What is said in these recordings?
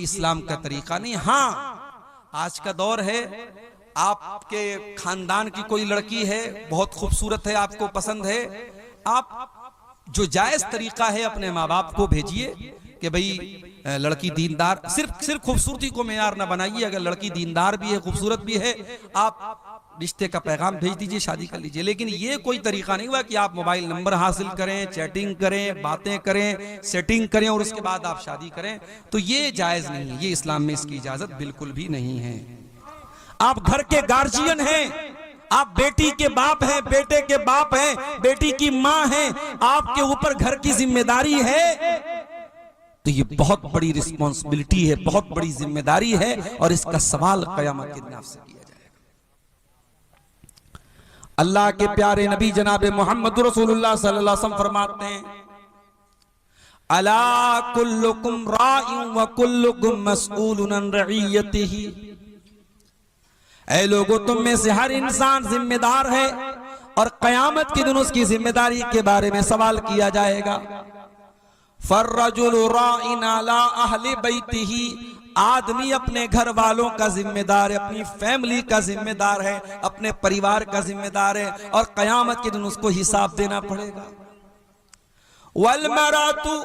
इस्लाम का तरीका नहीं। हाँ, आज का दौर है, आपके खानदान की कोई लड़की है, बहुत खूबसूरत है, आपको पसंद है, आप जो जायज तरीका है अपने माँ बाप को भेजिए कि भाई लड़की दीनदार, सिर्फ खूबसूरती को मेयार ना बनाइए, अगर लड़की दीनदार भी है, खूबसूरत भी है, आप रिश्ते का पैगाम भेज दीजिए, शादी कर लीजिए। लेकिन ये कोई तरीका नहीं हुआ कि आप मोबाइल नंबर हासिल करें, चैटिंग करें, बातें करें, सेटिंग करें और उसके बाद आप शादी करें, तो ये जायज नहीं है, ये इस्लाम में इसकी इजाजत बिल्कुल भी नहीं है। आप घर के गार्जियन हैं, आप बेटी के बाप हैं, बेटे के बाप हैं, बेटी की मां हैं, आपके ऊपर घर की जिम्मेदारी है, तो ये बहुत बड़ी रिस्पॉन्सिबिलिटी है, बहुत बड़ी जिम्मेदारी है, और इसका सवाल क़यामत के दिन आपसे किया जाएगा। अल्लाह के प्यारे नबी जनाब मोहम्मद रसूलुल्लाह सल्लल्लाहु अलैहि वसल्लम फरमाते हैं, अला कुल्लुकुम राइउन व कुल्लुकुम मसऊलुन अन रइयतिही, ऐ लोगों तुम में से हर इंसान जिम्मेदार है और क़यामत के दिन उसकी जिम्मेदारी के बारे में सवाल किया जाएगा। फर्रजुलु राइन अला अहली बैतिही, आदमी अपने घर वालों का जिम्मेदार है, अपनी फैमिली का जिम्मेदार है, अपने परिवार का जिम्मेदार है, और क़यामत के दिन उसको हिसाब देना पड़ेगा। वल मरातु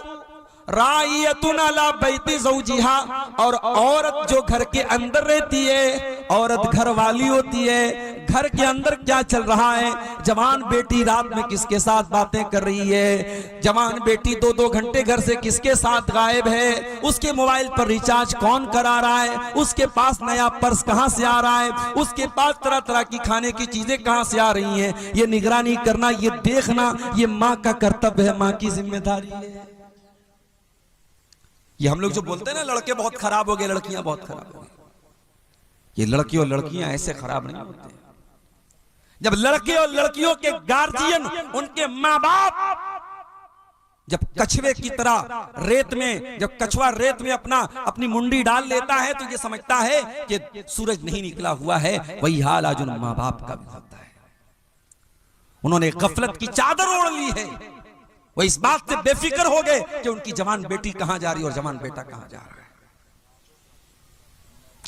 राइयतुन अला बैति ज़ौजिहा, और औरत जो घर के अंदर रहती है, औरत घर वाली होती है, घर के अंदर क्या चल रहा है, जवान बेटी रात में किसके साथ बातें कर रही है, जवान बेटी 2-2 घंटे घर से किसके साथ गायब है, उसके मोबाइल पर रिचार्ज कौन करा रहा है, उसके पास नया पर्स कहां से आ रहा है, उसके पास तरह तरह की खाने की चीजें कहां से आ रही हैं, ये निगरानी करना, ये देखना, ये माँ का कर्तव्य है, माँ की जिम्मेदारी है। ये हम लोग जो बोलते हैं ना, लड़के बहुत खराब हो गए, लड़कियां बहुत खराब हो गई, ये लड़के और लड़कियां ऐसे खराब नहीं होते। जब लड़के और लड़कियों के गार्जियन, उनके माँ बाप जब कछुए की तरह रेत में, जब कछुआ रेत में अपनी मुंडी डाल लेता है तो ये समझता है कि सूरज नहीं निकला हुआ है, वही हाल आज उन माँ बाप का भी होता है। उन्होंने गफलत की चादर ओढ़ ली है, वो इस बात से बेफिक्र हो गए कि उनकी जवान बेटी कहां जा रही है और जवान बेटा कहां जा रहा है।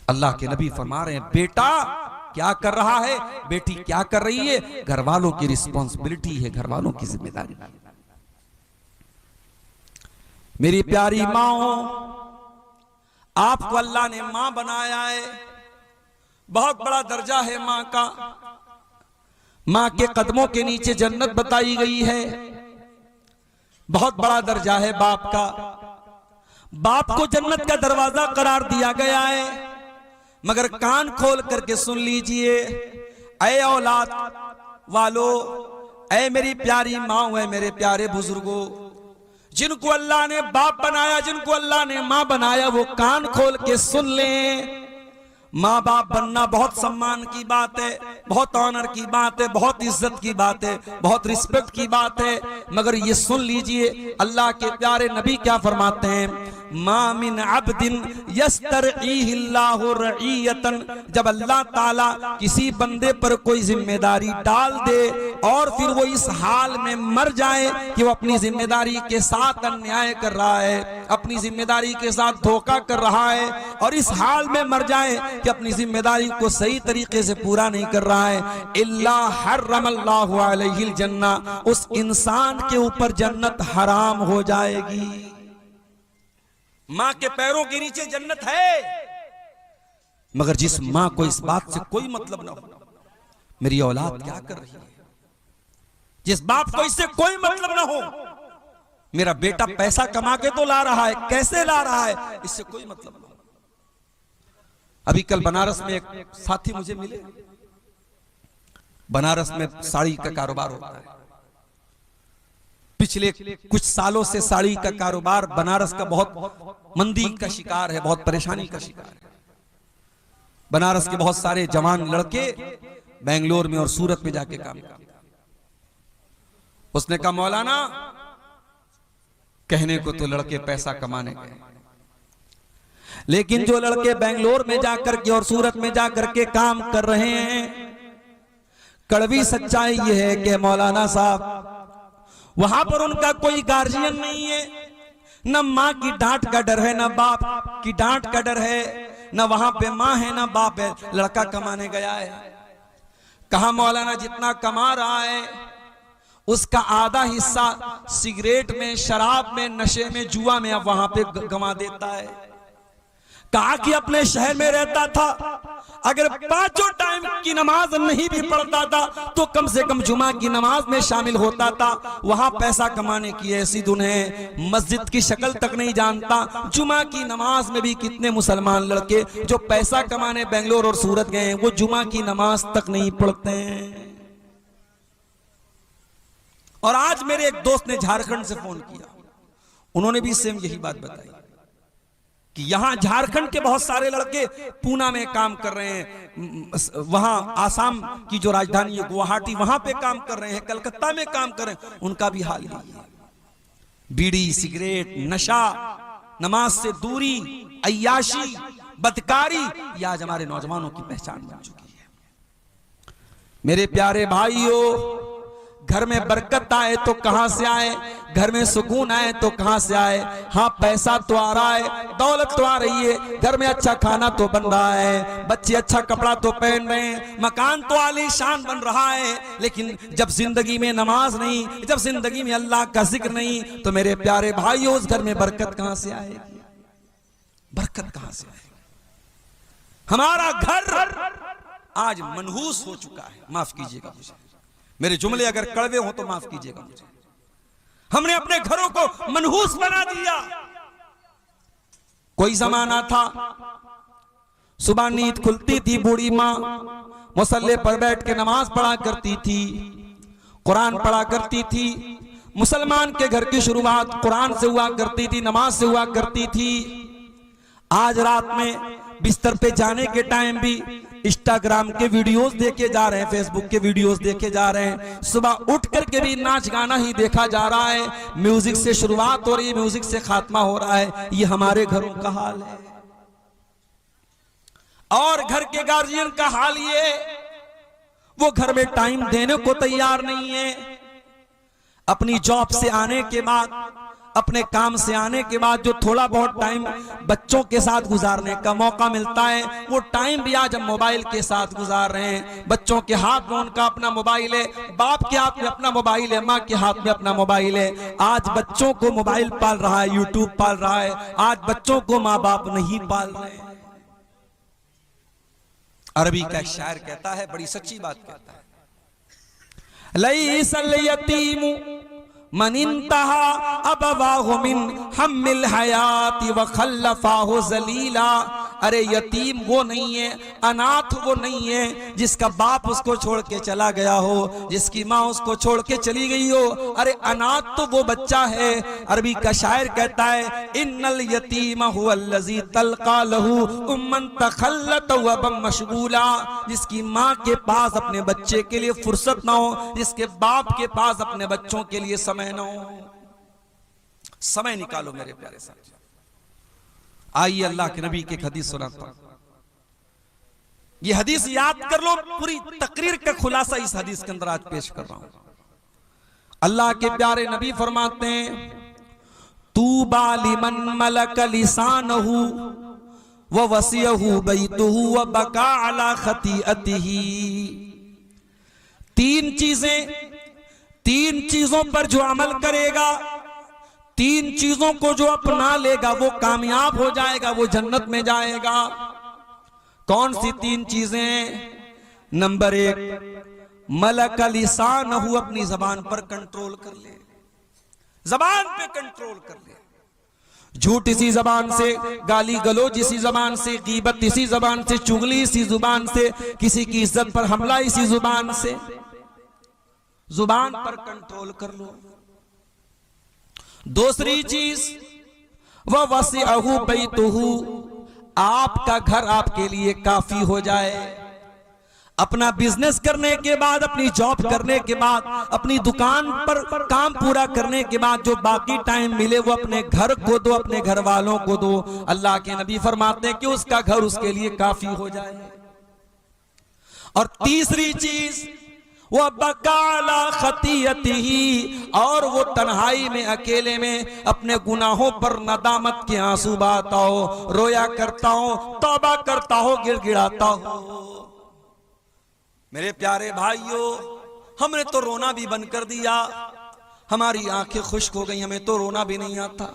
अल्लाह के नबी फरमा रहे हैं, बेटा क्या कर रहा है, बेटी क्या कर रही है, घर वालों की रिस्पॉन्सिबिलिटी है, घर वालों की जिम्मेदारी। मेरी प्यारी माओ, आपको अल्लाह ने मां बनाया है, बहुत बड़ा दर्जा है मां का। मां के कदमों के नीचे जन्नत बताई गई है, बहुत बड़ा दर्जा है बाप का। बाप को जन्नत का दरवाजा करार दिया गया है, मगर कान खोल करके सुन लीजिए, ऐ औलाद वालों, ऐ मेरी प्यारी माँ, ऐ मेरे प्यारे बुजुर्गों, जिनको अल्लाह ने बाप बनाया, जिनको अल्लाह ने माँ बनाया, वो कान खोल के सुन लें। माँ बाप बनना बहुत सम्मान की बात है, बहुत ऑनर की बात है, बहुत इज्जत की बात है, बहुत रिस्पेक्ट की बात है, मगर ये सुन लीजिए अल्लाह के प्यारे नबी क्या फरमाते हैं, मा मिन अब्दिन यस्तरईहिल्लाहु रईयतन, जब अल्लाह ताला किसी बंदे पर कोई जिम्मेदारी डाल दे और फिर वो इस हाल में मर जाए कि वो अपनी जिम्मेदारी के साथ अन्याय कर रहा है, अपनी जिम्मेदारी के साथ धोखा कर रहा है, और इस हाल में मर जाए कि अपनी जिम्मेदारी को सही तरीके से पूरा नहीं कर रहा है, इल्ला हर्रमल्लाहु अलैहिल जन्ना, उस इंसान के ऊपर जन्नत हराम हो जाएगी। मां के पैरों के नीचे जन्नत है, मगर जिस मां को इस बात से कोई मतलब ना हो मेरी औलाद क्या कर रही है, जिस बाप को इससे कोई मतलब ना हो मेरा बेटा पैसा कमा के तो ला रहा है, कैसे ला रहा है, इससे कोई मतलब ना हो। अभी कल बनारस में एक साथी मुझे मिले, बनारस में साड़ी का कारोबार होता है, पिछले कुछ सालों से साड़ी का कारोबार बनारस का बहुत मंदी का शिकार है, बहुत परेशानी का शिकार है। बनारस के बहुत सारे जवान लड़के बेंगलोर में और सूरत में जाके काम करते हैं। उसने कहा मौलाना, कहने को तो लड़के पैसा कमाने गए, लेकिन जो लड़के बेंगलोर में जाकर के और सूरत में जाकर के काम कर रहे हैं, कड़वी सच्चाई ये है कि मौलाना साहब वहां पर उनका कोई गार्जियन नहीं है, न माँ की डांट का डर है, न बाप की डांट का डर है, न वहां पे माँ है न बाप है। लड़का कमाने गया है, कहा मौलाना जितना कमा रहा है उसका आधा हिस्सा सिगरेट में, शराब में, नशे में, जुआ में अब वहां पे गंवा देता है। कहा कि अपने शहर में रहता था, अगर 5 टाइम की नमाज नहीं भी पढ़ता था तो कम से कम जुमा की नमाज में शामिल होता था। वहां पैसा कमाने की ऐसी धुन है, मस्जिद की शक्ल तक नहीं जानता। जुमा की नमाज में भी कितने मुसलमान लड़के जो पैसा कमाने बेंगलोर और सूरत गए हैं, वो जुमा की नमाज तक नहीं पढ़ते हैं। और आज मेरे एक दोस्त ने झारखंड से फोन किया, उन्होंने भी सेम यही बात बताई कि यहां झारखंड के बहुत सारे लड़के पूना में काम कर रहे हैं, वहां आसाम की जो राजधानी है गुवाहाटी, वहां पे काम कर रहे हैं, कलकत्ता में काम कर रहे हैं, उनका भी हाल यही है। बीड़ी, सिगरेट, नशा, नमाज से दूरी, अय्याशी, बदकारी, ये आज हमारे नौजवानों की पहचान बन चुकी है। मेरे प्यारे भाइयों, घर में बरकत आए तो कहां से आए, घर में सुकून आए तो कहां से आए। हाँ, पैसा तो आ रहा है, दौलत तो आ रही है, घर में अच्छा खाना तो बन रहा है, बच्चे अच्छा कपड़ा तो पहन रहे हैं, मकान तो आलीशान बन रहा है, लेकिन जब जिंदगी में नमाज नहीं, जब जिंदगी में अल्लाह का जिक्र नहीं, तो मेरे प्यारे भाइयों उस घर में बरकत कहां से आएगी, बरकत कहां से आएगी। हमारा घर आज मनहूस हो चुका है, माफ कीजिएगा मुझे, मेरे जुमले अगर कड़वे हो तो माफ कीजिएगा मुझे। हमने अपने घरों को मनहूस बना दिया। कोई जमाना था, सुबह नींद खुलती थी, बूढ़ी माँ मुसल्ले पर बैठ के नमाज पढ़ा करती थी, कुरान पढ़ा करती थी। मुसलमान के घर की शुरुआत कुरान से हुआ करती थी, नमाज से हुआ करती थी। आज रात में बिस्तर पे जाने के टाइम भी इंस्टाग्राम के वीडियोस देखे जा रहे हैं, फेसबुक के वीडियोस देखे जा रहे हैं, सुबह उठ करके भी नाच गाना ही देखा जा रहा है। म्यूजिक से शुरुआत हो रही है, म्यूजिक से खात्मा हो रहा है। ये हमारे घरों का हाल है। और घर के गार्जियन का हाल ये, वो घर में टाइम देने को तैयार नहीं है। अपनी जॉब से आने के बाद, अपने काम से आने के बाद जो थोड़ा बहुत टाइम बच्चों के साथ गुजारने का मौका मिलता है, वो टाइम भी आज हम मोबाइल के साथ गुजार रहे हैं। बच्चों के हाथ में उनका अपना मोबाइल है, बाप के हाथ में अपना मोबाइल है, माँ के हाथ में अपना मोबाइल है। आज बच्चों को मोबाइल पाल रहा है, यूट्यूब पाल रहा है। आज बच्चों को माँ बाप नहीं पाल रहे हैं। अरबी का एक शायर कहता है, बड़ी सच्ची बात कहता है, लईसल यतीमु मन इंतहा अबवाहु मिन हम्मिल हयाती व खल्लफाहु जलीला। अरे यतीम वो नहीं है, अनाथ वो नहीं है जिसका बाप उसको छोड़ के चला गया हो, जिसकी माँ उसको छोड़ के चली गई हो। अरे अनाथ तो वो बच्चा है। अरबी का शायर कहता है, इन्नल यतीम हुवल्लज़ी तल्का लहू उम्मन तखल्लत व बम मशगूला। जिसकी माँ के पास अपने बच्चे के लिए फुर्सत ना हो, जिसके बाप के पास अपने बच्चों के लिए समय ना हो। समय निकालो मेरे प्यारे साथी। आइए अल्लाह के नबी की एक हदीस सुनाता हूं। ये हदीस याद कर लो, पूरी तकरीर का खुलासा इस हदीस के अंदर आज पेश कर रहा हूं। अल्लाह के प्यारे नबी फरमाते हैं, तूबा लिमन मलक लिसानहु व वसियहु बैतुहु व बका अला खतीअतिही। तीन चीजों पर जो अमल करेगा, तीन चीजों को जो अपना लेगा, वो कामयाब हो जाएगा, वो जन्नत में जाएगा। कौन सी तीन चीजें? नंबर 1, मलक लिसानहु, अपनी जबान पर कंट्रोल कर ले, जबान पे कंट्रोल कर ले। झूठ इसी जबान से, गाली गलोच इसी जबान से, गीबत इसी जबान से, चुगली इसी जुबान से, किसी की इज्जत पर हमला इसी जुबान से। जुबान पर कंट्रोल कर लो। दूसरी चीज, वह वसिअहु बैतुहु, आपका घर आपके लिए काफी हो जाए। अपना बिजनेस करने के बाद, अपनी जॉब करने के बाद, अपनी दुकान पर काम पूरा करने के बाद जो बाकी टाइम मिले वो अपने घर को दो, अपने घर वालों को दो। अल्लाह के नबी फरमाते हैं कि उसका घर उसके लिए काफी हो जाए। और तीसरी चीज, वह बकाला खतियतिही, और वो तन्हाई में अकेले में अपने गुनाहों पर नदामत के आंसू बहाता हो, रोया करता हो, तौबा करता हो, गिड़गिड़ाता हो। मेरे प्यारे भाइयों, हमने तो रोना भी बंद कर दिया, हमारी आंखें खुश्क हो गई, हमें तो रोना भी नहीं आता।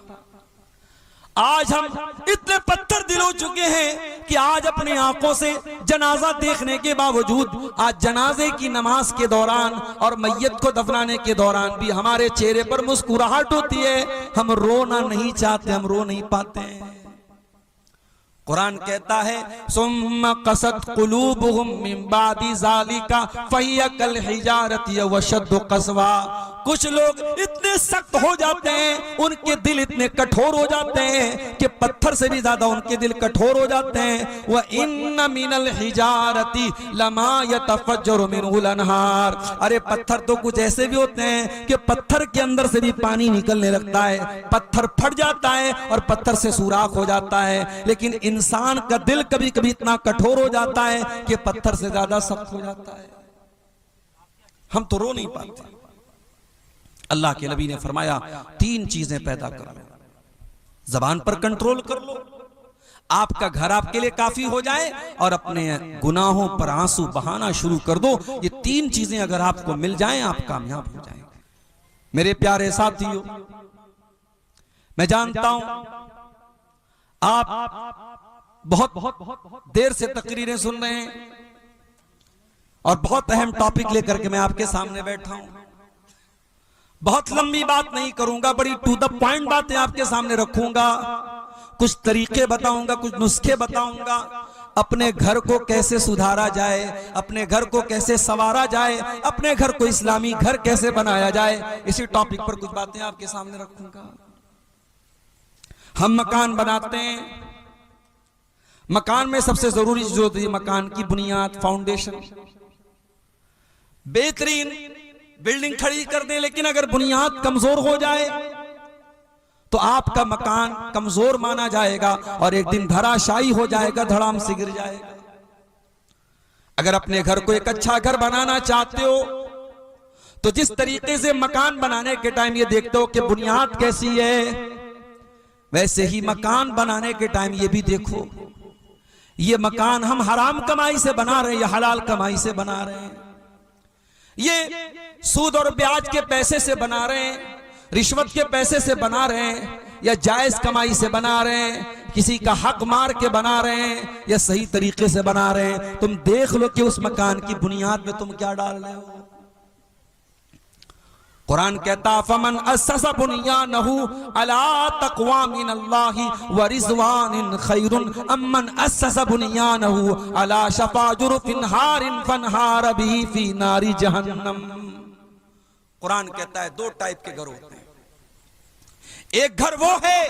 आज हम इतने पत्थर दिल हो चुके हैं कि आज अपनी आंखों से जनाजा देखने के बावजूद, आज जनाजे की नमाज के दौरान और मैयत को दफनाने के दौरान भी हमारे चेहरे पर मुस्कुराहट होती है, हम रोना नहीं चाहते, हम रो नहीं पाते हैं। कुरान कहता है सुम्मा कसत कुलूबुहुम मिन बादी ज़ालिका फहिया कल हिजारति व अशद्दु क़स्वा। कुछ लोग इतने सख्त हो जाते हैं, उनके दिल इतने कठोर हो जाते हैं कि पत्थर से भी ज्यादा उनके दिल कठोर हो जाते हैं। व इन्न मिनल हिजारति लमा यतफज्जरु मिनहुल अनहार। अरे पत्थर तो कुछ ऐसे भी होते हैं कि पत्थर के अंदर से भी पानी निकलने लगता है, पत्थर फट जाता है और पत्थर से सुराख हो जाता है। लेकिन इंसान का दिल कभी कभी इतना कठोर हो जाता है कि पत्थर से ज्यादा सख्त हो जाता है। हम तो रो नहीं पाते। अल्लाह के नबी ने फरमाया 3 चीजें पैदा कर लो, जबान पर कंट्रोल कर लो, आपका घर आपके लिए काफी हो जाए, और अपने गुनाहों पर आंसू बहाना शुरू कर दो। ये 3 चीजें अगर आपको मिल जाएं, आप कामयाब हो जाएंगे। मेरे प्यारे साथियों, मैं जानता हूं आप बहुत देर से तकरीरें सुन रहे हैं और बहुत अहम टॉपिक लेकर के मैं आपके सामने बैठा हूं। बहुत लंबी बात नहीं करूंगा, बड़ी टू द पॉइंट बातें आपके सामने रखूंगा, कुछ तरीके बताऊंगा, कुछ नुस्खे बताऊंगा, अपने घर को कैसे सुधारा जाए, अपने घर को कैसे संवारा जाए, अपने घर को इस्लामी घर कैसे बनाया जाए। इसी टॉपिक पर कुछ बातें आपके सामने रखूंगा। हम मकान बनाते हैं, मकान में सबसे जरूरी चीज होती है मकान की बुनियाद, फाउंडेशन। बेहतरीन बिल्डिंग खड़ी कर दें, लेकिन अगर बुनियाद कमजोर हो जाए तो आपका मकान कमजोर माना जाएगा और एक दिन धराशायी हो जाएगा, धड़ाम से गिर जाएगा। अगर अपने घर को एक अच्छा घर बनाना चाहते हो तो जिस तरीके से मकान बनाने के टाइम ये देखते हो कि बुनियाद कैसी है, वैसे ही मकान बनाने के टाइम ये भी देखो ये मकान हम हराम कमाई से बना रहे हैं या हलाल कमाई से बना रहे हैं, ये सूद और ब्याज के पैसे से बना रहे हैं, रिश्वत के पैसे से बना रहे हैं, या जायज कमाई से बना रहे हैं, किसी का हक मार के बना रहे हैं, या सही तरीके से बना रहे हैं। तुम देख लो कि उस मकान की बुनियाद में तुम क्या डाल रहे हो। कुरान कहता फमन अस्ससा बुनियानहु अला तक़वा मिनल्लाहि व रिज़वानिन खैरुन अम्मन अस्ससा बुनियानहु अला शफ़ा जुरफिन हारिन फनहार बिही फी नारी जहन्नम। कुरान कहता है 2 टाइप के घर होते हैं। एक घर वो है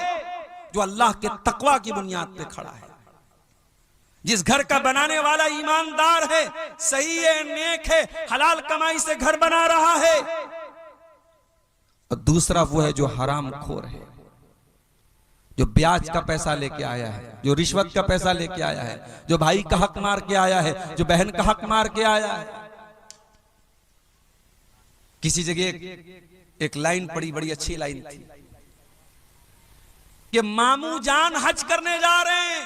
जो अल्लाह के तक़वा की बुनियाद पे खड़ा है, जिस घर का बनाने वाला ईमानदार है, सही है, नेक है, हलाल कमाई से घर बना रहा है। और दूसरा वो है जो हराम खोर है, जो ब्याज का पैसा लेके आया है, जो रिश्वत का पैसा लेके आया है, जो भाई का हक मार के आया है, जो बहन का हक मार के आया है। किसी जगह एक लाइन पड़ी, बड़ी अच्छी लाइन थी कि मामू जान हज करने जा रहे हैं,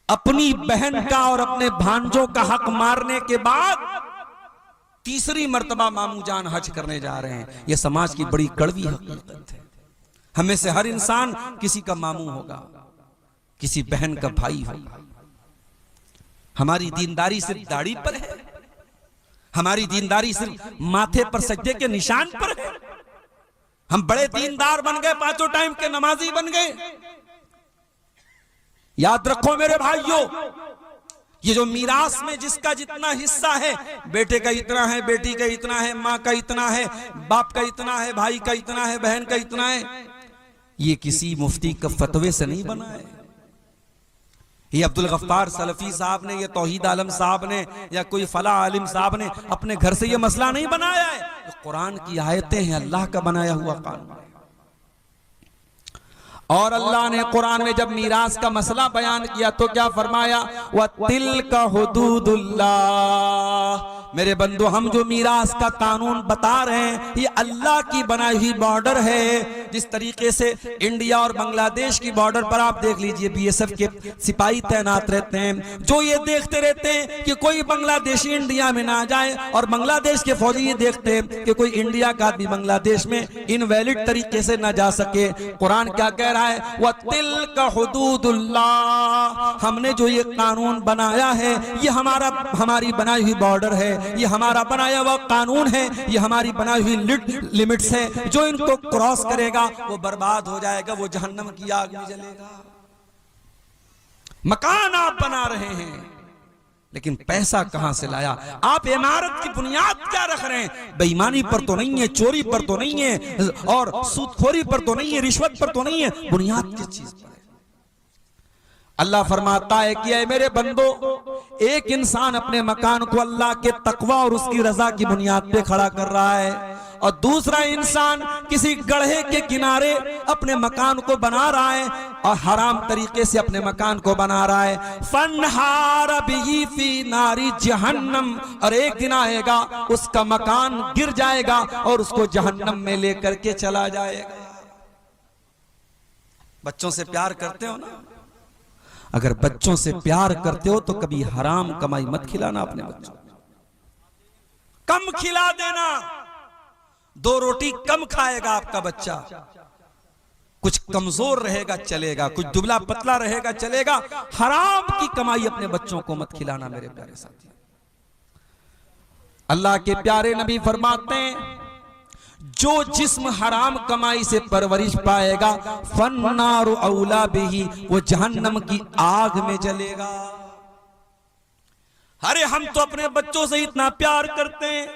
अपनी बहन का और अपने भांजों का हक मारने के बाद तीसरी मर्तबा मामू जान हज करने जा रहे हैं। यह समाज की बड़ी कड़वी हकीकत है। हमें से हर इंसान किसी का मामू होगा, किसी बहन का भाई होगा। हमारी दीनदारी सिर्फ दाढ़ी पर है, हमारी दीनदारी सिर्फ माथे पर सजदे के निशान पर है। हम बड़े दीनदार बन गए, 5 टाइम के नमाजी बन गए। याद रखो मेरे भाइयों, ये जो मीरास में जिसका जितना हिस्सा है, बेटे का इतना है, बेटी का इतना है, माँ का इतना है, बाप का इतना है, भाई का इतना है, बहन का इतना है, ये किसी मुफ्ती का फतवे से नहीं बना है। ये अब्दुल गफ्फार सलफी साहब ने, ये तौहीद आलम साहब ने, या कोई फला आलिम साहब ने अपने घर से ये मसला नहीं बनाया है। तो कुरान की आयतें हैं, अल्लाह का बनाया हुआ कानून। और अल्लाह ने कुरान में जब मीरास का मसला बयान किया तो क्या फरमाया, व तिल्का हुदूदुल्लाह, मेरे बंधु, हम जो मीरास का कानून बता रहे हैं ये अल्लाह की बनाई हुई बॉर्डर है। जिस तरीके से इंडिया और बांग्लादेश की बॉर्डर पर आप देख लीजिए बीएसएफ के सिपाही तैनात रहते हैं, जो ये देखते रहते हैं कि कोई बांग्लादेशी इंडिया में ना जाए, और बांग्लादेश के फौजी ये देखते हैं कि कोई इंडिया का आदमी बांग्लादेश में इनवैलिड तरीके से ना जा सके। कुरान क्या कह रहा है? वतिल्का हुदूदुल्लाह, हमने जो ये कानून बनाया है ये हमारी बनाई हुई बॉर्डर है, ये हमारा बनाया हुआ कानून है, ये हमारी बनाई हुई लिमिट्स है। जो इनको क्रॉस करेगा वो बर्बाद हो जाएगा, वो जहन्नम की आग में जलेगा। मकान आप बना रहे हैं, लेकिन पैसा कहां से लाया? आप इमारत की बुनियाद क्या रख रहे हैं? बेईमानी पर तो नहीं है, चोरी पर तो नहीं है, और सूदखोरी पर तो नहीं है, रिश्वत पर तो नहीं है, बुनियाद किस चीज पर है? अल्लाह फरमाता है कि ऐ मेरे बंदो, एक इंसान अपने मकान को अल्लाह के तकवा और उसकी रजा की बुनियाद पे खड़ा कर रहा है, और दूसरा इंसान किसी गड्ढे के किनारे अपने मकान को बना रहा है और हराम तरीके से अपने मकान को बना रहा है। फन्हार बिही फी नारी जहन्नम, और एक दिन आएगा उसका मकान गिर जाएगा और उसको जहन्नम में लेकर के चला जाएगा। बच्चों से प्यार करते हो ना? अगर बच्चों से प्यार करते हो तो कभी हराम कमाई मत खिलाना अपने बच्चों को, कम खिला देना। 2 रोटी कम खाएगा आपका बच्चा, कुछ कमजोर रहेगा चलेगा, कुछ दुबला पतला रहेगा चलेगा। हराम की कमाई अपने बच्चों को मत खिलाना मेरे प्यारे साथी। अल्लाह के प्यारे नबी फरमाते हैं, जो जिस्म हराम कमाई से परवरिश पाएगा फन्नारु औला बिही, वो जहन्नम की आग में जलेगा। अरे हम तो अपने बच्चों से इतना प्यार करते हैं,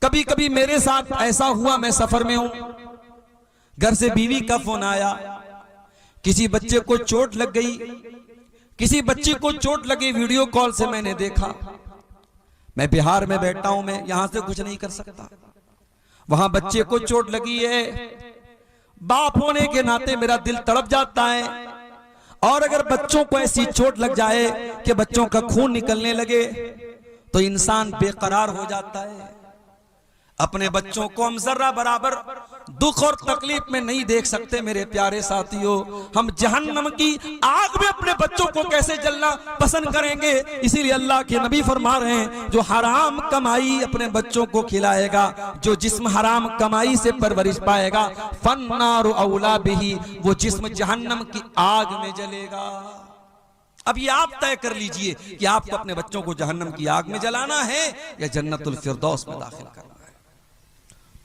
कभी कभी मेरे साथ ऐसा हुआ, मैं सफर में हूं, घर से बीवी का फोन आया, किसी बच्चे को चोट लग गई, किसी बच्ची को चोट लगी, वीडियो कॉल से मैंने देखा। मैं बिहार में बैठा हूं, मैं यहां से कुछ नहीं कर सकता, वहां बच्चे को चोट लगी है। बाप होने के नाते मेरा दिल तड़प जाता है, और अगर बच्चों को ऐसी चोट लग जाए कि बच्चों का खून निकलने लगे तो इंसान बेकरार हो जाता है। अपने बच्चों को हम जर्रा बराबर दुख और तकलीफ में नहीं देख सकते मेरे प्यारे साथियों। हम जहन्नम की आग में अपने बच्चों को कैसे जलना पसंद करेंगे? इसीलिए अल्लाह के नबी फरमा रहे हैं, जो हराम कमाई अपने बच्चों को खिलाएगा, जो जिस्म हराम कमाई से परवरिश पाएगा, फन्नारु औला बिही, वो जिस्म जहन्नम की आग में जलेगा। अब ये आप तय कर लीजिए कि आपको अपने बच्चों को जहन्नम की आग में जलाना है या जन्नतुल फिरदौस में दाखिल करना है।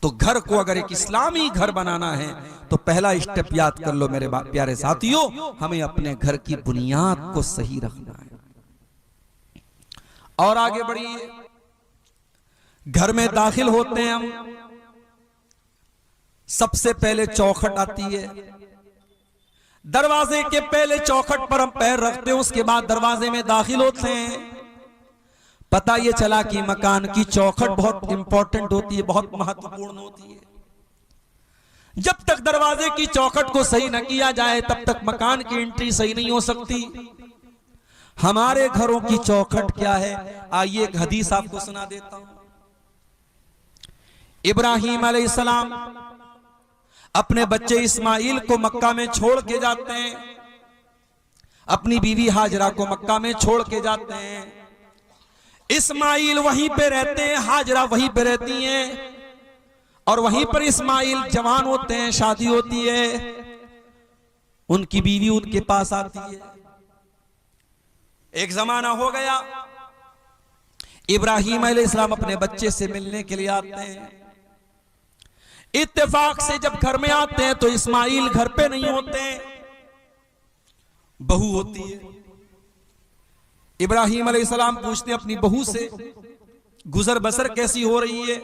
तो घर को अगर एक इस्लामी घर बनाना है तो पहला स्टेप याद कर लो मेरे प्यारे साथियों, हमें अपने घर की बुनियाद को सही रखना है। और आगे बढ़िए, घर में दाखिल होते हैं हम, सबसे पहले चौखट आती है, दरवाजे के पहले चौखट पर हम पैर रखते हैं, उसके बाद दरवाजे में दाखिल होते हैं। पता ये चला कि मकान की चौखट बहुत इंपॉर्टेंट होती है, बहुत महत्वपूर्ण होती है। जब तक दरवाजे की चौखट को सही न किया जाए तब तक मकान की एंट्री सही नहीं हो सकती। हमारे घरों की चौखट क्या है? आइए एक हदीस आपको सुना देता हूं। इब्राहिम अलैहिस्सलाम अपने बच्चे इस्माइल को मक्का में छोड़ के जाते हैं, अपनी बीवी हाजरा को मक्का में छोड़ के जाते हैं। इस्माइल वहीं पे रहते हैं, हाजरा वहीं पे रहती हैं, और वहीं पर इस्माइल जवान होते हैं, शादी होती है, उनकी बीवी उनके पास आती है। एक जमाना हो गया, इब्राहिम अलैहिस्सलाम अपने बच्चे से मिलने के लिए आते हैं। इत्तेफाक से जब घर में आते हैं तो इस्माइल घर पे नहीं होते, बहू होती है। इब्राहिम अलैहिस्सलाम पूछते अपनी बहू से, गुजर बसर कैसी हो रही है?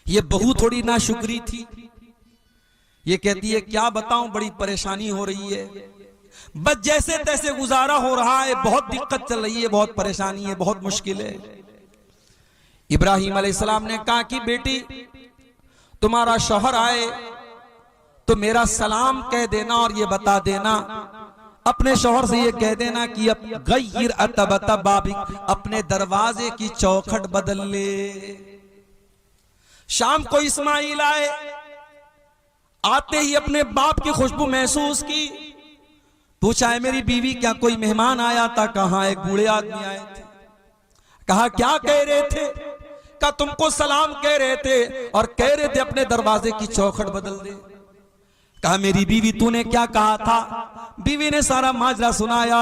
ये बहू थोड़ी नाशुक्री थी, ये कहती है क्या बताऊं, बड़ी परेशानी हो रही है, बस जैसे तैसे गुजारा हो रहा है, बहुत दिक्कत चल रही है, बहुत परेशानी है, बहुत मुश्किल है। इब्राहिम अलैहिस्सलाम ने कहा कि बेटी तुम्हारा शौहर आए तो मेरा सलाम कह देना और ये बता देना अपने शौहर से ये कह देना कि अब गैर अतबता बाबिक, अपने दरवाजे की चौखट बदल ले। शाम को इस्माइल आए, आते ही अपने बाप की खुशबू महसूस की। पूछा है मेरी बीवी क्या कोई मेहमान आया था? कहा एक बूढ़े आदमी आए थे। कहा क्या कह रहे थे? कहा तुमको सलाम कह रहे थे और कह रहे थे अपने दरवाजे की चौखट बदल दे। कहा मेरी बीवी तूने क्या कहा था? बीवी ने सारा माजरा सुनाया।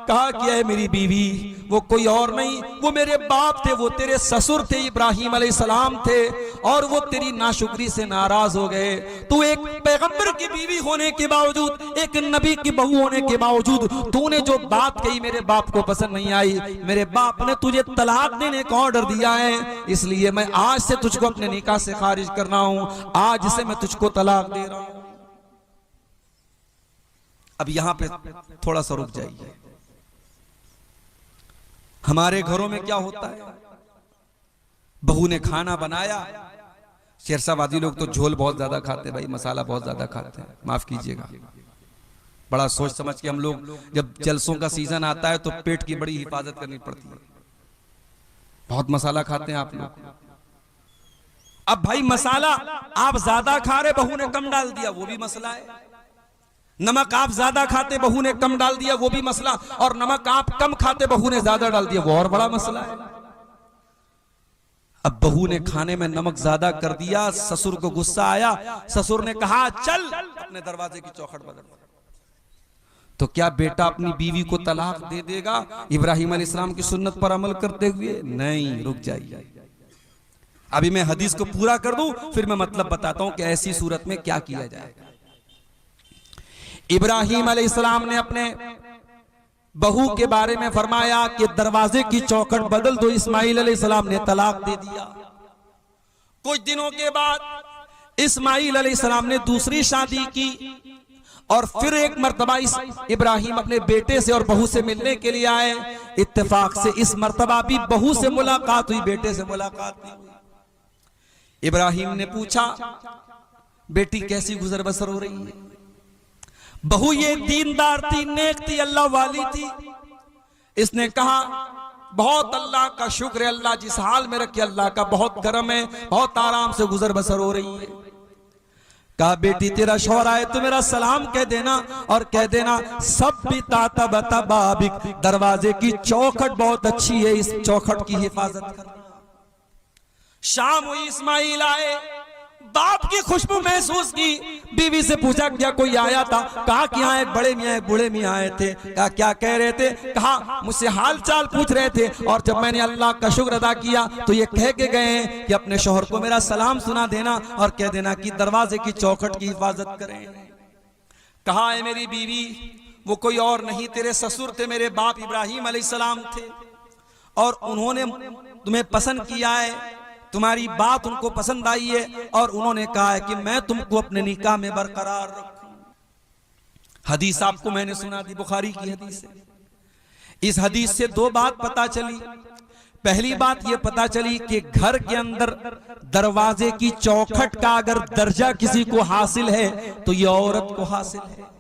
कहा क्या है मेरी बीवी, वो कोई और नहीं, वो मेरे बाप थे, वो तेरे ससुर थे, इब्राहिम अलैहिस्सलाम थे, और वो तेरी नाशुक्री से नाराज हो गए। तू एक पैगंबर की बीवी होने के बावजूद, एक नबी की बहू होने के बावजूद तूने जो बात कही मेरे बाप को पसंद नहीं आई। मेरे बाप ने तुझे तलाक देने का ऑर्डर दिया है, इसलिए मैं आज से तुझको अपने निकाह से खारिज करना हूं। आज से मैं तुझको तलाक दे रहा हूं। अब यहां पे थोड़ा सा रुक जाइए। हमारे घरों में क्या होता है, बहू ने खाना बनाया, शेरशाबादी लोग तो झोल बहुत ज्यादा खाते हैं भाई, मसाला बहुत ज्यादा खाते हैं, माफ कीजिएगा। बड़ा सोच समझ के हम लोग, जब जलसों का सीजन आता है तो पेट की बड़ी हिफाजत करनी पड़ती है। बहुत मसाला खाते हैं आप लोग। अब भाई मसाला आप ज्यादा खा रहे, बहू ने कम डाल दिया, वो भी मसला है। नमक आप ज्यादा खाते, बहू ने कम डाल दिया, वो भी मसला। और नमक आप कम खाते, बहू ने ज्यादा डाल दिया, वो और बड़ा मसला है। अब बहू ने खाने में नमक ज्यादा कर दिया, ससुर को गुस्सा आया। ससुर ने कहा चल अपने दरवाजे की चौखट बदल। तो क्या बेटा अपनी बीवी को तलाक दे देगा इब्राहिम अलैहिस्सलाम की सुन्नत पर अमल करते हुए? नहीं, रुक जाइए। अभी मैं हदीस को पूरा कर दूं, फिर मैं मतलब बताता हूं कि ऐसी सूरत में क्या किया जाएगा। इब्राहिम अलैहिस्सलाम ने अपने बहू के बारे में फरमाया कि दरवाजे की चौखट बदल दो। इस्माइल अलैहिस्सलाम ने तलाक दे दिया। कुछ दिनों के बाद इस्माइल अलैहिस्सलाम ने दूसरी शादी की और फिर एक मर्तबा इब्राहिम अपने बेटे से और बहू से मिलने के लिए आए। इत्तेफाक से इस मर्तबा भी बहू से मुलाकात हुई, बेटे से मुलाकात नहीं हुई। इब्राहिम ने पूछा बेटी कैसी गुजर बसर हो रही है? बहू ये दीनदार थी, नेक थी, अल्लाह वाली थी। इसने कहा बहुत अल्लाह का शुक्र है, अल्लाह जिस हाल में रखे अल्लाह का बहुत करम है, बहुत आराम से गुजर बसर हो रही है। कहा बेटी तेरा शौहर आए तो मेरा सलाम कह देना और कह देना सब भी ताता बता बाबिक, दरवाजे की चौखट बहुत अच्छी है, इस चौखट की हिफाजत करना। शाम हुई, इस्माइल आए, बाप की खुशबू महसूस की। बीवी से पूछा क्या कोई आया था? कहा कि यहाँ एक बड़े मियाँ एक बूढ़े मियाँ आए थे। कहा क्या कह रहे थे? कहा मुझसे हाल चाल पूछ रहे थे और जब मैंने अल्लाह का शुक्र अदा किया तो ये कह के गए हैं कि अपने शौहर को मेरा सलाम सुना देना और कह देना कि दरवाजे की चौखट की हिफाजत करें। कहा है मेरी बीवी वो कोई और नहीं तेरे ससुर थे, मेरे बाप इब्राहिम अलैहिस्सलाम थे और उन्होंने तुम्हें पसंद किया है, तुम्हारी बात उनको पसंद आई है और उन्होंने कहा है कि मैं तुमको अपने निकाह में बरकरार रखूं। हदीस आपको मैंने सुना दी, बुखारी की हदीस है। इस हदीस से दो बात पता चली। पहली बात यह पता चली कि घर के अंदर दरवाजे की चौखट का अगर दर्जा किसी को हासिल है तो यह औरत को हासिल है।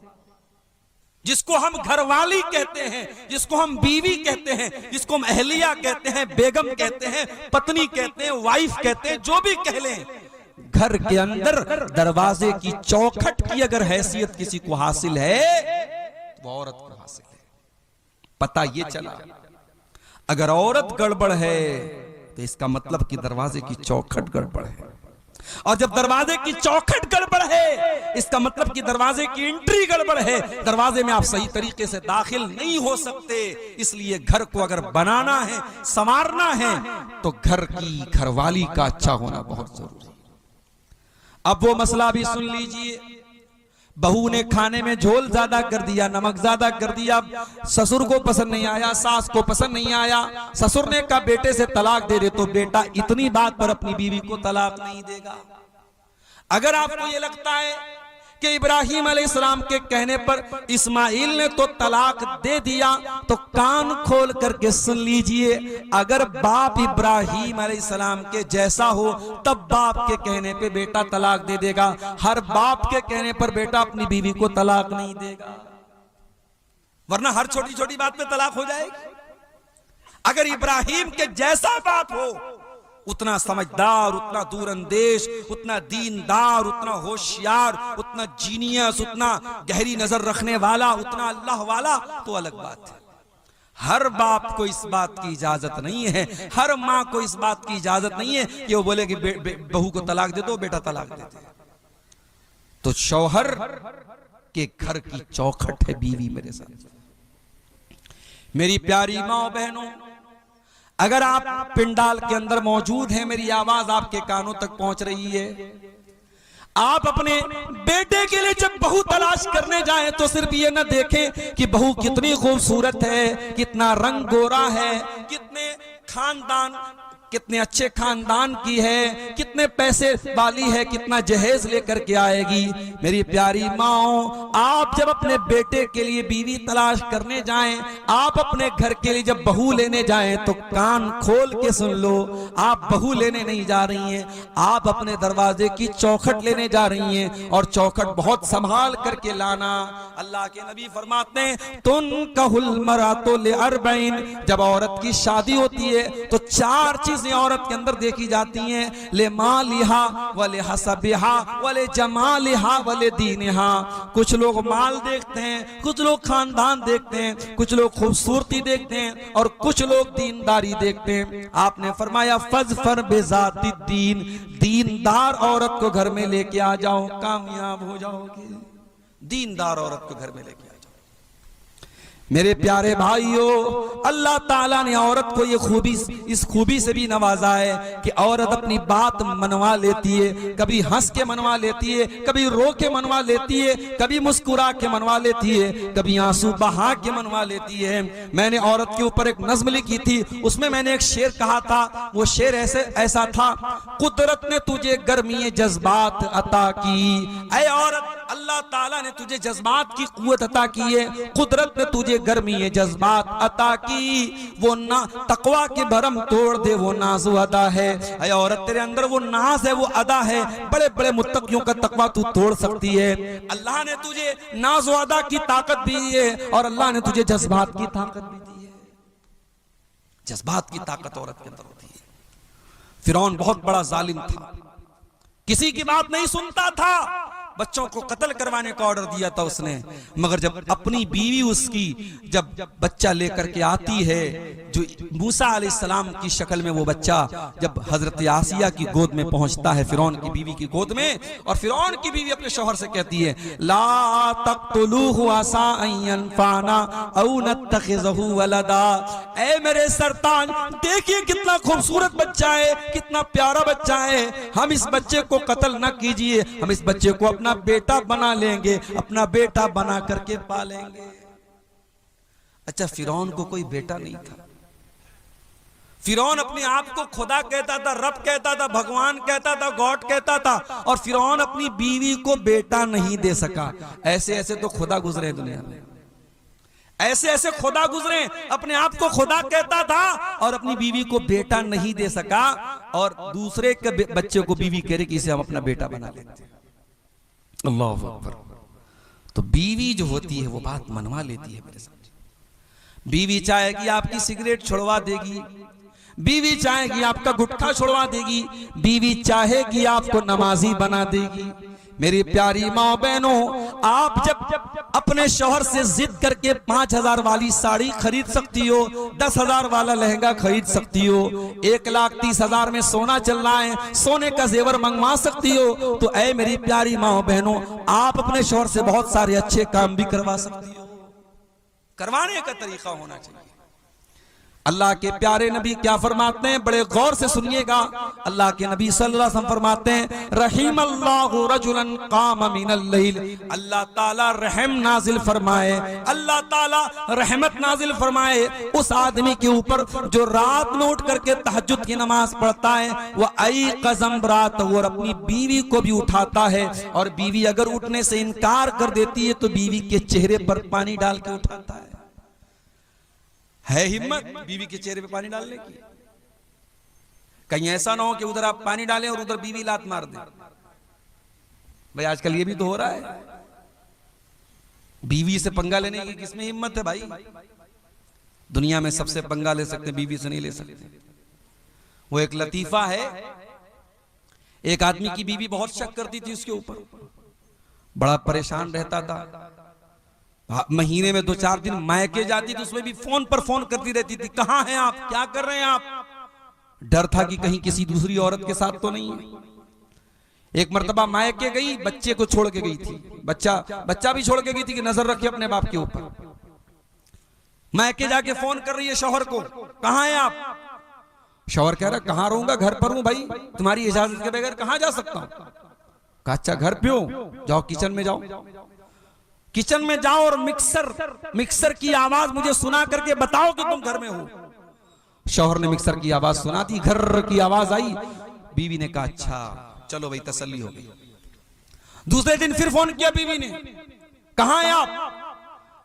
जिसको हम घरवाली कहते हैं, जिसको हम बीवी कहते हैं, जिसको हम अहलिया कहते हैं, बेगम कहते हैं, पत्नी कहते हैं, वाइफ कहते हैं, जो भी कह लें, घर के अंदर दरवाजे की चौखट की अगर हैसियत किसी को हासिल है वो औरत को हासिल है। पता ये चला अगर औरत गड़बड़ है तो इसका मतलब कि दरवाजे की चौखट गड़बड़ है, और जब दरवाजे की चौखट गड़बड़ है इसका मतलब कि दरवाजे की एंट्री गड़बड़ है, दरवाजे में आप सही तरीके से दाखिल नहीं हो सकते। इसलिए घर को अगर बनाना है, संवारना है तो घर की घरवाली का अच्छा होना बहुत जरूरी है। अब वो मसला भी सुन लीजिए। बहू ने खाने में झोल ज्यादा कर दिया, नमक ज्यादा कर दिया, ससुर को पसंद नहीं आया, सास को पसंद नहीं आया। ससुर ने कहा बेटे से तलाक दे दे, तो बेटा इतनी बात पर अपनी बीवी को तलाक नहीं देगा। अगर आपको ये लगता है कि इब्राहिम अलैहिस्सलाम के कहने पर इस्माइल ने तो तलाक दे दिया, तो कान खोल करके सुन लीजिए। अगर बाप इब्राहिम अलैहिस्सलाम के जैसा हो तब बाप के कहने पे बेटा तलाक दे देगा। हर बाप के कहने पर बेटा अपनी बीवी को तलाक नहीं देगा। वरना हर छोटी छोटी बात पे तलाक हो जाएगी। अगर इब्राहिम के जैसा बाप हो, उतना समझदार, उतना दूरअंदेश, उतना दीनदार, उतना होशियार, उतना जीनियस, उतना गहरी नजर रखने वाला, उतना अल्लाह वाला, तो अलग बात है। हर बाप को इस बात की इजाजत नहीं है, हर माँ को इस बात की इजाजत नहीं है कि वो बोले कि बहू को तलाक दे दो, बेटा तलाक दे दे। तो शौहर के घर की चौखट है बीवी। मेरे साथ मेरी प्यारी माँ बहनों, अगर आप पिंडाल के अंदर मौजूद हैं, मेरी आवाज आपके कानों तक पहुंच रही है, आप अपने बेटे के लिए जब बहू तलाश करने जाएं तो सिर्फ ये न देखें कि बहू कितनी खूबसूरत है, कितना रंग गोरा है, कितने अच्छे खानदान की है, कितने पैसे वाली है, कितना जहेज लेकर के आएगी। मेरी प्यारी माओ, आप जब अपने बेटे के लिए बीवी तलाश करने जाएं, आप अपने घर के लिए जब बहू लेने जाएं तो कान खोल के सुन लो, आप बहू लेने नहीं जा रही हैं, आप अपने दरवाजे की चौखट लेने जा रही हैं। और चौखट बहुत संभाल करके लाना। अल्लाह के नबी फरमाते हैं, तुन कहुल मरातो ले अरबईन, जब औरत की शादी होती है तो चार चीजें औरत के अंदर देखी जाती हैं, ले मालिहा वले हसबिहा वले जमालिहा वले दीनिहा। कुछ लोग माल देखते हैं, कुछ लोग खानदान देखते हैं, कुछ लोग खूबसूरती देखते हैं और कुछ लोग दीनदारी देखते हैं। आपने फरमाया फज़फर बेज़ाति दीन, दीनदार औरत को घर में लेके आ जाओ, कामयाब हो जाओगे। दीनदार औरत को घर में लेके आ जाओ। मेरे प्यारे भाइयों, अल्लाह ताला ने औरत को ये खूबी, इस खूबी से भी नवाजा है कि औरत अपनी बात मनवा लेती है। कभी हंस के मनवा लेती है, कभी रो के मनवा लेती है, कभी मुस्कुरा के मनवा लेती है, कभी आंसू बहा के मनवा लेती है। मैंने औरत के ऊपर एक नज्म लिखी थी, उसमें मैंने एक शेर कहा था। वो शेर ऐसा था, कुदरत ने तुझे गर्मी जज्बात अता की। ऐ औरत, अल्लाह ताला ने तुझे जज्बात की कुव्वत अता की है, कुदरत ने तुझे गर्मी जज्बात अता की। वो ना तकवा के भरम तोड़ दे, वो नाज अदा है। ऐ औरत, तेरे अंदर वो नाज है, वो अदा है। बड़े बड़े मुत्तकियों का तकवा तू तोड़ सकती है। अल्लाह ने तुझे नाज अदा की ताकत दी है और अल्लाह ने तुझे जज्बात की ताकत भी दी है। जज्बात की ताकत औरत के अंदर होती है। फिरौन बहुत बड़ा जालिम था, किसी की बात नहीं सुनता था, बच्चों को कत्ल करवाने का ऑर्डर दिया था उसने। मगर जब अपनी बीवी उसकी जब बच्चा लेकर के आती है, जो मूसा अलैहिस्सलाम की शक्ल में वो बच्चा जब हजरत आसिया की गोद में पहुंचता है, फिरौन की बीवी की गोद में, और फिरौन की बीवी अपने शौहर से कहती है, ला तक़्तुलूहु असा अन यनफ़अना औ नत्तख़िज़हु वलदा। ऐ मेरे सरताज, देखिए कितना खूबसूरत बच्चा है, कितना प्यारा बच्चा है, हम इस बच्चे को कत्ल न कीजिए, हम इस बच्चे को अपना बेटा बना लेंगे, अपना बेटा बना करके पालेंगे। अच्छा, फिरौन को कोई बेटा नहीं था। फिरौन अपने आप को खुदा कहता था, रब कहता था, भगवान कहता था, गॉड कहता था, और फिरौन अपनी बीवी को बेटा नहीं दे सका। ऐसे ऐसे तो खुदा गुजरे दुनिया में, ऐसे ऐसे खुदा गुजरे, अपने आप को खुदा कहता था और अपनी बीवी को बेटा नहीं दे सका, और दूसरे के बच्चे को बीवी कह रही कि इसे हम अपना बेटा बना लेते हैं। अल्लाह अकबर। तो बीवी जो होती है वो बात मनवा लेती है। मेरे साथ बीवी चाहेगी आपकी सिगरेट छुड़वा देगी, बीवी चाहेगी आपका गुटखा छुड़वा देगी, बीवी चाहेगी आपको नमाजी बना देगी। मेरी प्यारी माँ बहनों, आप जब अपने शौहर से जिद करके 5,000 वाली साड़ी खरीद सकती हो, 10,000 वाला लहंगा खरीद सकती हो, 1,30,000 में सोना चल रहा है, सोने का जेवर मंगवा सकती हो, तो ऐ मेरी प्यारी माँ बहनों, आप अपने शौहर से बहुत सारे अच्छे काम भी करवा सकती हो। करवाने का तरीका होना चाहिए। अल्लाह के प्यारे नबी क्या फरमाते हैं, बड़े गौर से सुनिएगा। अल्लाह के नबी सल्लल्लाहु अलैहि वसल्लम फरमाते हैं, रहीमल्लाहु रजुलन काम मिनल लैल, अल्लाह ताला रहम नाजिल फरमाए, अल्लाह ताला रहमत नाजिल फरमाए उस आदमी के ऊपर जो रात में उठ करके तहज्जुद की नमाज पढ़ता है, वह आई कज़म रात, और अपनी बीवी को भी उठाता है, और बीवी अगर उठने से इनकार कर देती है तो बीवी के चेहरे पर पानी डाल के उठाता है। हिम्मत बीवी के चेहरे पे पानी डालने की? कहीं ऐसा ना हो कि उधर आप पानी डालें और उधर बीवी लात मार दे। भाई आजकल ये भी तो हो रहा है। बीवी से पंगा लेने की किसमें हिम्मत है भाई? दुनिया में सबसे पंगा ले सकते, बीवी से नहीं ले सकते। वो एक लतीफा है, एक आदमी की बीवी बहुत शक करती थी उसके ऊपर, बड़ा परेशान रहता था। महीने में 2-4 दिन मायके जाती थी, उसमें भी फोन पर फोन करती रहती थी, कहां हैं आप, क्या कर रहे हैं आप। डर था कि कहीं किसी दूसरी औरत के साथ तो नहीं है। एक मर्तबा मायके गई, बच्चे को छोड़ के गई थी, बच्चा भी छोड़ के गई थी कि नजर रखे अपने बाप के ऊपर। मायके जाके फोन कर रही है शौहर को, कहां हैं आप। शौहर कह रहा कहां रहूंगा, घर पर हूं भाई, तुम्हारी इजाजत के बगैर कहां जा सकता हूं। कहा अच्छा घर पे हो, जाओ किचन में जाओ, किचन में जाओ और मिक्सर की आवाज मुझे सुना करके बताओ कि तुम घर में हो। शौहर ने मिक्सर की आवाज सुना दी, घर की आवाज आई। बीवी ने कहा अच्छा चलो भाई तसल्ली हो गई। दूसरे दिन फिर फोन किया बीवी ने, कहां हैं आप।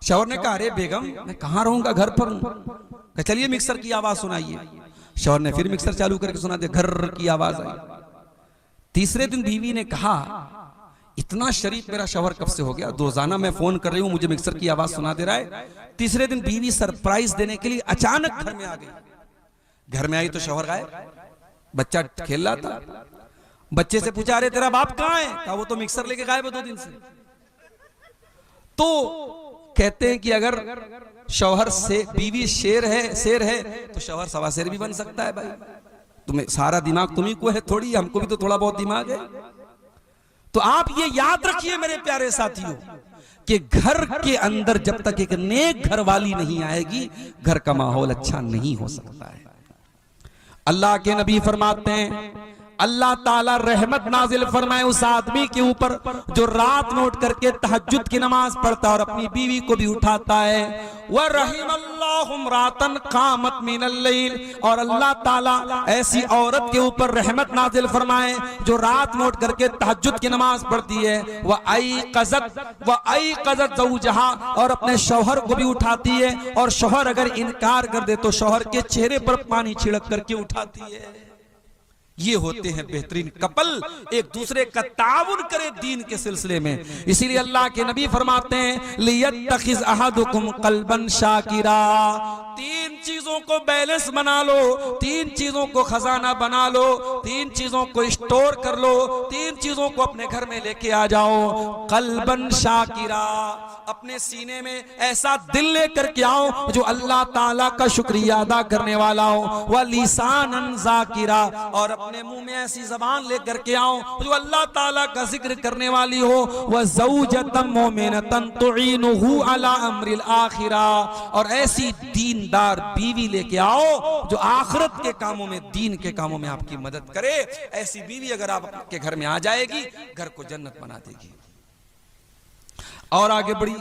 शौहर ने कहा अरे बेगम मैं कहां रहूंगा, घर पर हूं। चलिए मिक्सर की आवाज सुनाइए। शौहर ने फिर मिक्सर चालू करके सुना दिया, घर की आवाज आई। तीसरे दिन बीवी ने कहा इतना शरीफ मेरा शौहर कब से हो गया, रोजाना मैं फोन कर रही हूं मुझे मिक्सर की आवाज सुना दे रहा है। तीसरे दिन बीवी सरप्राइज देने के लिए अचानक घर में आ गई। घर में आई तो शौहर गायब, बच्चा खेल रहा था। बच्चे से पूछा अरे तेरा बाप कहां है, कहा वो तो मिक्सर लेके गायब है 2 दिन से। तो कहते हैं कि अगर शौहर से बीवी शेर है तो शौहर सवा शेर भी बन सकता है भाई। तुम्हें सारा दिमाग तुम्ही को है थोड़ी, हमको भी तो थोड़ा बहुत दिमाग है। तो आप ये याद रखिए मेरे प्यारे साथियों कि घर के अंदर जब तक एक नेक घर वाली नहीं आएगी, घर का माहौल अच्छा नहीं हो सकता है। अल्लाह के नबी फरमाते हैं अल्लाह ताला रहमत नाजिल फरमाए उस आदमी के ऊपर जो रात में उठ करके तहज्जुद की नमाज पढ़ता है और अपनी बीवी को भी उठाता है। वह रहीमल्लाहु इम्रातन कामत मिनल लैल, और अल्लाह ताला ऐसी औरत के ऊपर रहमत नाजिल फरमाए जो रात में उठ करके तहज्जुद की नमाज पढ़ती है। वह आई कज़त ज़ौजहा, और अपने शौहर को भी उठाती है, और शौहर अगर इनकार कर दे तो शौहर के चेहरे पर पानी छिड़क करके उठाती है। ये होते हैं बेहतरीन कपल, एक दूसरे का ताउन करे दीन के सिलसिले में। इसीलिए अल्लाह के नबी फरमाते हैं लियत्तखिज़ अहदुकुम क़ल्बन शाकिरा। 3 चीजों को बैलेंस बना लो, 3 चीजों को खजाना बना लो, 3 चीजों को स्टोर कर लो, 3 चीजों को अपने घर में लेके आ जाओ। क़ल्बन शाकिरा, अपने सीने में ऐसा दिल लेकर के आओ जो अल्लाह ताला का शुक्रिया अदा करने वाला हो। व लिसानन ज़ाकिरा, और अपने मुंह में ऐसी जबान लेकर के आओ जो अल्लाह ताला का जिक्र करने वाली हो। व ज़ौजतन मोमिनतन तुईनुहु अला अम्रिल आखिरा, और ऐसी दीनदार बीवी लेके आओ जो आखिरत के कामों में, दीन के कामों में आपकी मदद करे। ऐसी बीवी अगर आपके घर में आ जाएगी, घर को जन्नत बना देगी। और आगे बढ़ी